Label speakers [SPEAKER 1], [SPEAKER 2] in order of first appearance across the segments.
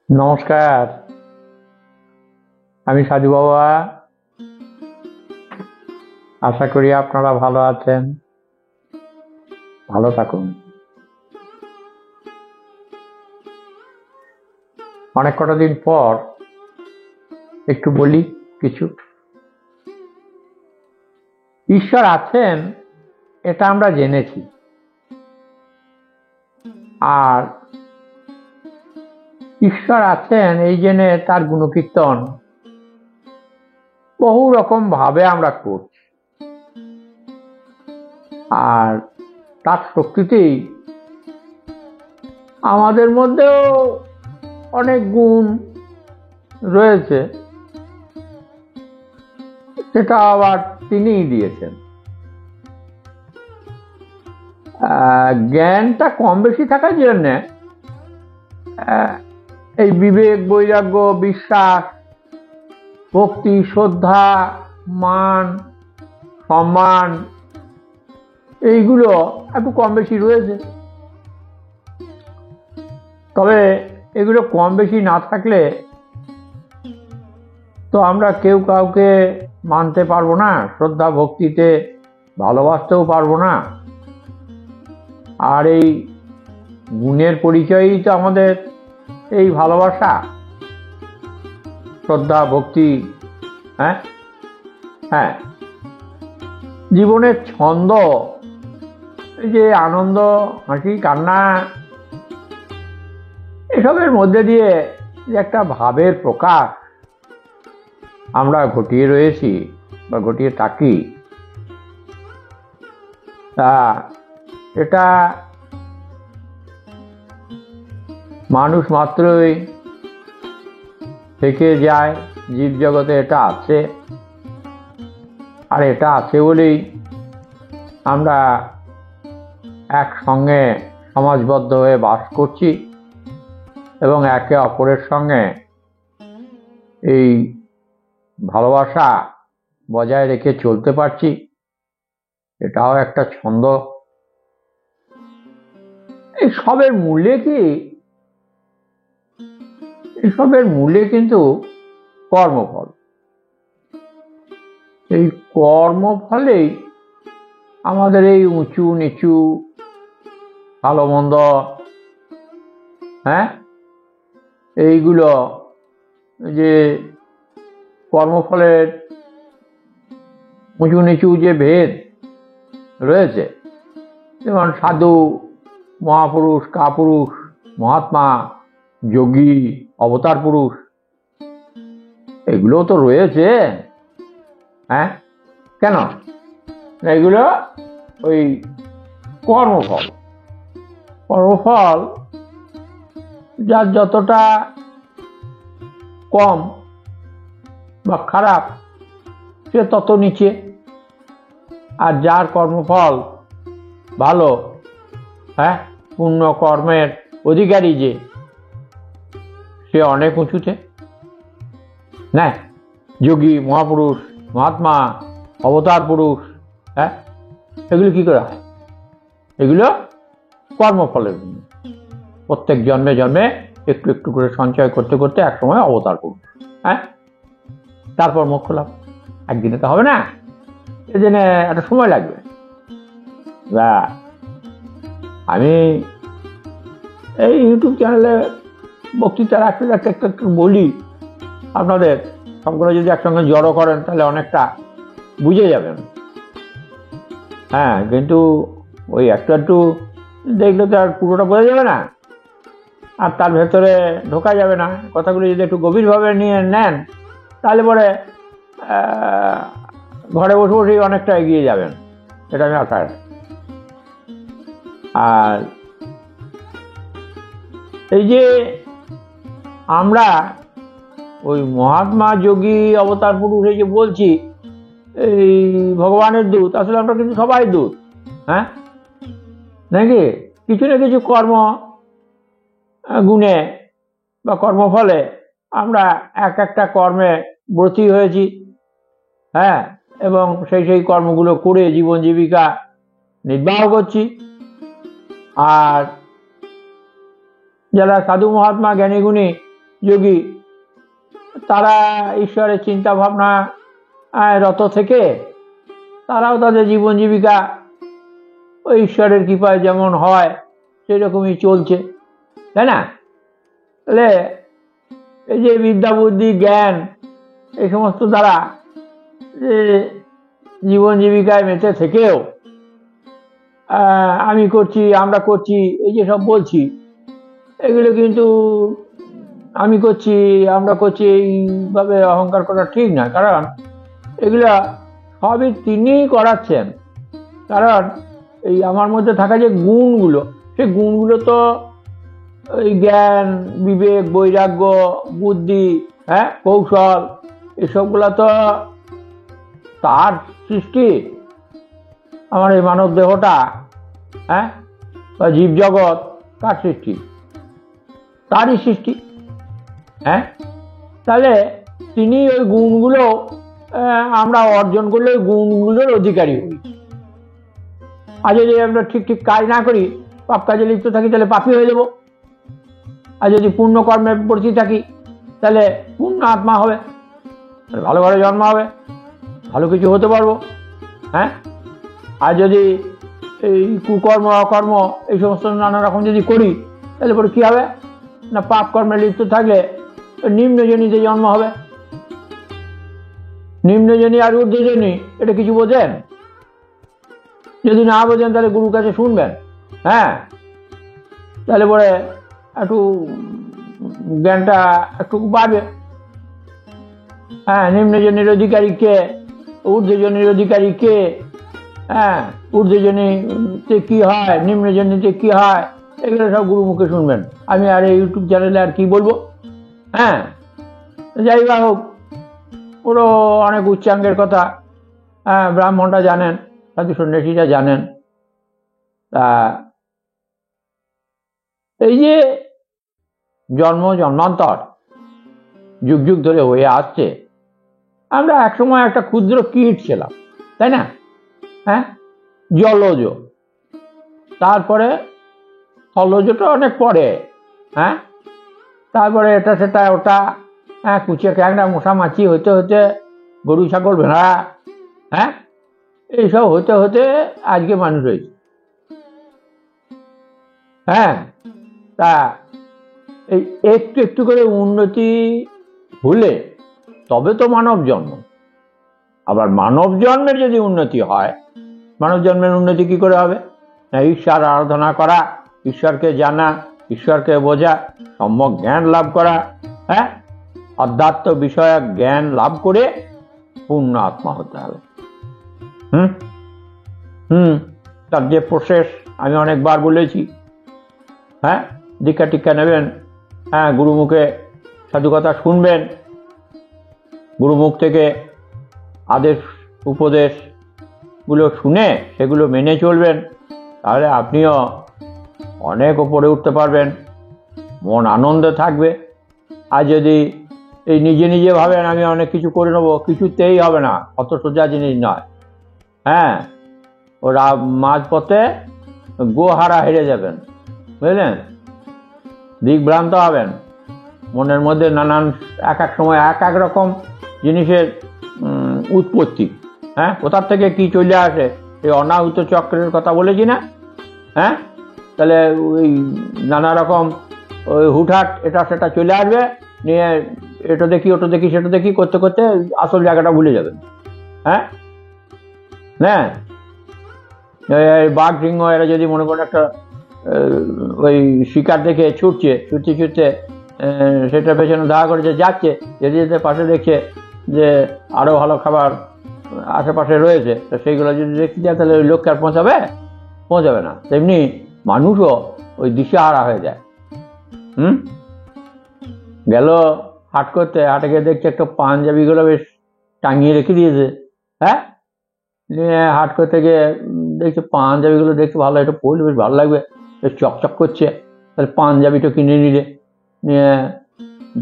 [SPEAKER 1] নমস্কার। আমি সাধু বাবা। আশা করি আপনারা ভালো আছেন। ভালো থাকুন। অনেক কটা দিন পর একটু বলি কিছু। ঈশ্বর আছেন এটা আমরা জেনেছি, আর ঈশ্বর আছেন এই জেনে তার গুণকীর্তন বহু রকম ভাবে আমরা করছি, আর তার শক্তিতেই আমাদের মধ্যেও অনেক গুণ রয়েছে, সেটা আবার তিনিই দিয়েছেন। জ্ঞানটা কম বেশি থাকার জন্য এই বিবেক, বৈরাগ্য, বিশ্বাস, ভক্তি, শ্রদ্ধা, মান, সম্মান এইগুলো একটু কম বেশি রয়েছে। তবে এগুলো কম বেশি না থাকলে তো আমরা কেউ কাউকে মানতে পারবো না, শ্রদ্ধা ভক্তিতে ভালোবাসতেও পারবো না। আর এই গুণের পরিচয়ই তো আমাদের এই ভালোবাসা, শ্রদ্ধা, ভক্তি। হ্যাঁ হ্যাঁ জীবনের ছন্দ, এই যে আনন্দ, হাসি, কান্না, এসবের মধ্যে দিয়ে যে একটা ভাবের প্রকাশ আমরা ঘটিয়ে রয়েছি বা ঘটিয়ে থাকি, তা এটা মানুষ মাত্রই থেকে যায়। জীবজগতে এটা আছে, আর এটা আছে বলেই আমরা একসঙ্গে সমাজবদ্ধ হয়ে বাস করছি এবং একে অপরের সঙ্গে এই ভালোবাসা বজায় রেখে চলতে পারছি। এটাও একটা ছন্দ। এই সবের মূলে কি? এসবের মূলে কিন্তু কর্মফল। এই কর্মফলেই আমাদের এই উঁচু নিচু, ভালো মন্দ, এইগুলো যে কর্মফলের উঁচু নিচু যে ভেদ রয়েছে, যেমন সাধু, মহাপুরুষ, কাপুরুষ, মহাত্মা, যোগী, অবতার পুরুষ, এগুলো তো রয়েছে। কেন? এগুলো ওই কর্মফল। কর্মফল যার যতটা কম বা খারাপ সে তত নিচে, আর যার কর্মফল ভালো, পুণ্য কর্মের অধিকারী যে, সে অনেক উঁচুতে। না, যোগী, মহাপুরুষ, মহাত্মা, অবতার পুরুষ, এগুলো কি করে হয়? এগুলো কর্মফলের। প্রত্যেক জন্মে জন্মে একটু একটু করে সঞ্চয় করতে করতে একসময় অবতার পুরুষ, তারপর মোক্ষ লাভ। একদিনে তো হবে না, এই জন্য একটা সময় লাগবে। আমি এই ইউটিউব চ্যানেলে বক্তৃতা রাখতে রাখতে একটু একটু বলি আপনাদের, সবগুলো যদি একসঙ্গে জড়ো করেন তাহলে অনেকটা বুঝে যাবেন। কিন্তু ওই একটু একটু দেখলে তো আর পুরোটা বোঝা যাবে না, আর তার ভেতরে ঢোকা যাবে না। কথাগুলো যদি একটু গভীরভাবে নিয়ে নেন তাহলে পরে ঘরে বসে বসেই অনেকটা এগিয়ে যাবেন, এটা আমি আশা রাখি। আর এই যে আমরা ওই মহাত্মা, যোগী, অবতার পুরুষ এই যে বলছি, এই ভগবানের দূত, আসলে আমরা কিন্তু সবাই দূত, নাকি? কিছু না কিছু কর্ম গুণে বা কর্মফলে আমরা এক একটা কর্মে ব্রতী হয়েছি, এবং সেই কর্মগুলো করে জীবন জীবিকা নির্বাহ করছি। আর যারা সাধু, মহাত্মা, জ্ঞানী গুণী যোগী, তারা ঈশ্বরের চিন্তা ভাবনা রত থেকে তারাও তাদের জীবন জীবিকা ওই ঈশ্বরের কৃপায় যেমন হয় সেরকমই চলছে, তাই না? তাহলে এই যে বিদ্যা বুদ্ধি জ্ঞান এই সমস্ত দ্বারা যে জীবন জীবিকায় মেতে থেকেও আমি করছি, আমরা করছি, এই যে সব বলছি, এগুলো কিন্তু আমি করছি, আমরা করছি এইভাবে অহংকার করা ঠিক না। কারণ এগুলা সবই তিনিই করাচ্ছেন। কারণ এই আমার মধ্যে থাকা যে গুণগুলো, সেই গুণগুলো তো এই জ্ঞান, বিবেক, বৈরাগ্য, বুদ্ধি, কৌশল, এসবগুলা তো তার সৃষ্টি। আমার এই মানব দেহটা বা জীবজগৎ কার সৃষ্টি? তারই সৃষ্টি। তাহলে তিনি ওই গুণগুলো আমরা অর্জন করলে ওই গুণগুলোর অধিকারী হই। আর যদি আমরা ঠিক ঠিক কাজ না করি, পাপ কাজে লিপ্ত থাকি, তাহলে পাপী হয়ে যাব। আর যদি পুণ্য কর্মে প্রতি থাকি, তাহলে পূর্ণ আত্মা হবে, ভালো ঘরে জন্ম হবে, ভালো কিছু হতে পারবো। আর যদি এই কুকর্ম, অকর্ম, এই সমস্ত নানা রকম যদি করি, তাহলে পরে কি হবে না, পাপ কর্মে লিপ্ত থাকলে নিম্নজনীতে জন্ম হবে। নিম্নজনী আর ঊর্ধ্বজনী এটা কিছু বোঝেন? যদি না বোঝেন তাহলে গুরুর কাছে শুনবেন। তাহলে পরে একটু জ্ঞানটা একটু বাড়বে। নিম্নজনীর অধিকারী কে, ঊর্ধ্বজনীর অধিকারী কে, ঊর্ধ্বজনীতে কি হয়, নিম্নজনীতে কি হয়, এগুলো সব গুরু মুখে শুনবেন। আমি আর এই ইউটিউব চ্যানেলে আর কি বলবো। যাই বা হোক, পুরো অনেক উচ্চাঙ্গের কথা ব্রাহ্মণরা জানেন, সাধু সন্ন্যাসীরা জানেন। তা এই যে জন্ম জন্মান্তর যুগ যুগ ধরে হয়ে আসছে, আমরা একসময় একটা ক্ষুদ্র কীট ছিলাম, তাই না? জলজ, তারপরে স্থলজটা অনেক পরে, তারপরে এটা সেটা ওটা, কুচিয়া ক্যাংড়া মশা মাছি হতে হতে গরু ছাগল ভেড়া, এইসব হতে হতে আজকে মানুষ হয়েছে। তা এই একটু একটু করে উন্নতি হলে তবে তো মানব জন্ম। আবার মানব জন্মের যদি উন্নতি হয়, মানব জন্মের উন্নতি কি করে হবে না, ঈশ্বর আরাধনা করা, ঈশ্বরকে জানা, ঈশ্বরকে বোঝা, সম্যক জ্ঞান লাভ করা, অধ্যাত্ম বিষয়ক জ্ঞান লাভ করে পূর্ণ আত্মা হতে হবে। তার যে প্রসেস আমি অনেকবার বলেছি। দীক্ষা টিক্ষা নেবেন, গুরুমুখে সাধুকথা শুনবেন, গুরুমুখ থেকে আদেশ উপদেশগুলো শুনে সেগুলো মেনে চলবেন, তাহলে আপনিও অনেক ওপরে উঠতে পারবেন, মন আনন্দে থাকবে। আর যদি এই নিজে নিজে ভাবেন আমি অনেক কিছু করে নেবো, কিছুতেই হবে না, অত সোজা জিনিস নয়। ওরা মাঝপথে গোহারা হেরে যাবেন, বুঝলেন? দিকভ্রান্ত হবেন, মনের মধ্যে নানান এক এক সময় এক এক রকম জিনিসের উৎপত্তি, কোথার থেকে কি চলে আসে, এই অনাহুত চক্রের কথা বলেছি না? তাহলে ওই নানা রকম ওই হুটহাট এটা সেটা চলে আসবে, নিয়ে এটা দেখি ওটা দেখি সেটা দেখি করতে করতে আসল জায়গাটা ভুলে যাবেন। বাঘ সিংহ এরা যদি মনে করেন একটা ওই শিকার দেখে ছুটছে, ছুটতে ছুটতে সেটার পেছনে দেখা করেছে, যাচ্ছে, যেতে যেতে পাশে দেখছে যে আরো ভালো খাবার আশেপাশে রয়েছে, তো সেইগুলো যদি দেখতে যায় তাহলে ওই লক্ষ্যে আর পৌঁছাবে না। তেমনি মানুষও ওই দিশাহারা হয়ে যায়। গেল হাট করতে, হাটে গিয়ে দেখছে একটা পাঞ্জাবিগুলো বেশ টাঙিয়ে রেখে দিয়েছে, নিয়ে হাট করতে গিয়ে দেখছে পাঞ্জাবিগুলো দেখতে ভালো, এটা পরলে বেশ ভালো লাগবে, বেশ চকচক করছে, তাহলে পাঞ্জাবিটা কিনে নিলে, নিয়ে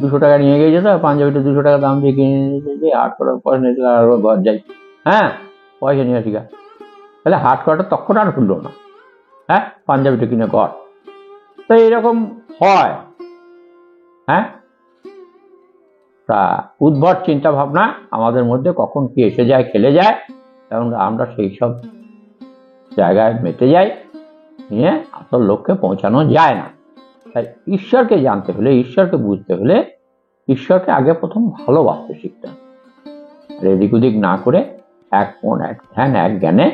[SPEAKER 1] 200 টাকা নিয়ে গিয়েছে, তো পাঞ্জাবিটা 200 টাকা দাম দিয়ে কিনে নিয়েছে, হাট করার পয়সা নিয়েছিল, আর ঘর যাই, পয়সা নিয়ে আসি গা। তাহলে হাট করাটা তখন আর খুললো না, পাঞ্জাবিটা কিনে ঘর। তো এইরকম হয়। তা উদ্ভট চিন্তা ভাবনা আমাদের মধ্যে কখন কি এসে যায়, খেলে যায়, এবং আমরা সেই সব জায়গায় মেতে যাই, নিয়ে আসল লক্ষ্যে পৌঁছানো যায় না। তাই ঈশ্বরকে জানতে হলে, ঈশ্বরকে বুঝতে হলে ঈশ্বরকে আগে প্রথম ভালোবাসতে শিখতে হবে। আর এদিক ওদিক না করে এক মন, এক ধ্যান, এক জ্ঞানে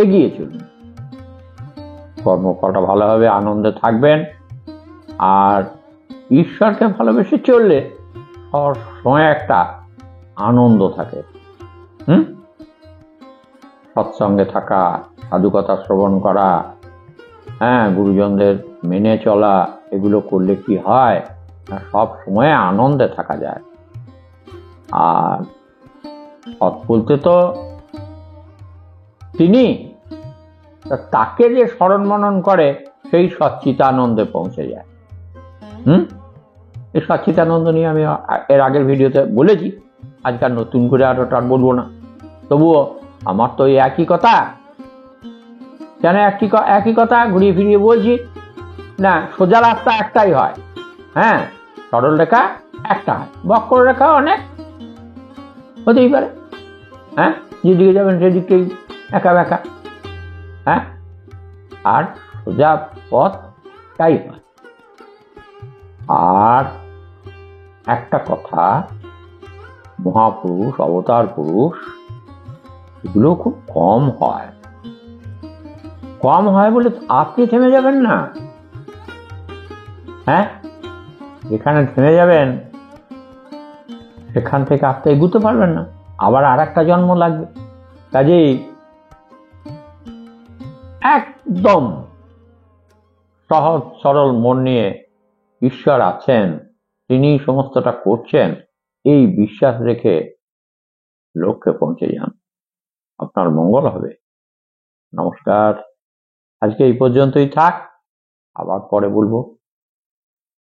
[SPEAKER 1] এগিয়ে চলুন। কর্মফলটা ভালো হবে, আনন্দে থাকবেন। আর ঈশ্বরকে ভালোবেসে চললে সবসময় একটা আনন্দ থাকে। সৎসঙ্গে থাকা, সাধুকথা শ্রবণ করা, গুরুজনদের মেনে চলা, এগুলো করলে কি হয়, সব সময় আনন্দে থাকা যায়। আর সৎ বলতে তো তিনি, তাকে যে স্মরণ মনন করে সেই সচ্চিতানন্দে পৌঁছে যায়। এই সচ্চিতানন্দ নিয়ে আমি এর আগের ভিডিওতে বলেছি, আজকাল নতুন করে আর ওটা বলবো না। তবুও আমার তো এই একই কথা, কেন একই কথা ঘুরিয়ে ফিরিয়ে বলছি না। সোজা রাস্তা একটাই হয়, সরল রেখা একটা হয়, বক্র রেখা অনেক হতেই পারে, যেদিকে যাবেন সেদিকেই একা বেঁকা, আর সোজা পথ তাই হয়। আর একটা কথা, মহাপুরুষ, অবতার পুরুষ, এগুলো খুব কম হয়। কম হয় বলে আপনি থেমে যাবেন না। যেখানে থেমে যাবেন সেখান থেকে আপনি এগুতে পারবেন না, আবার আর একটা জন্ম লাগবে। কাজেই একদম সহজ সরল মন নিয়ে ঈশ্বর আছেন, তিনি সমস্তটা করছেন, এই বিশ্বাস রেখে লক্ষ্যে পৌঁছে যান, আপনার মঙ্গল হবে। নমস্কার, আজকে এই পর্যন্তই থাক, আবার পরে বলবো।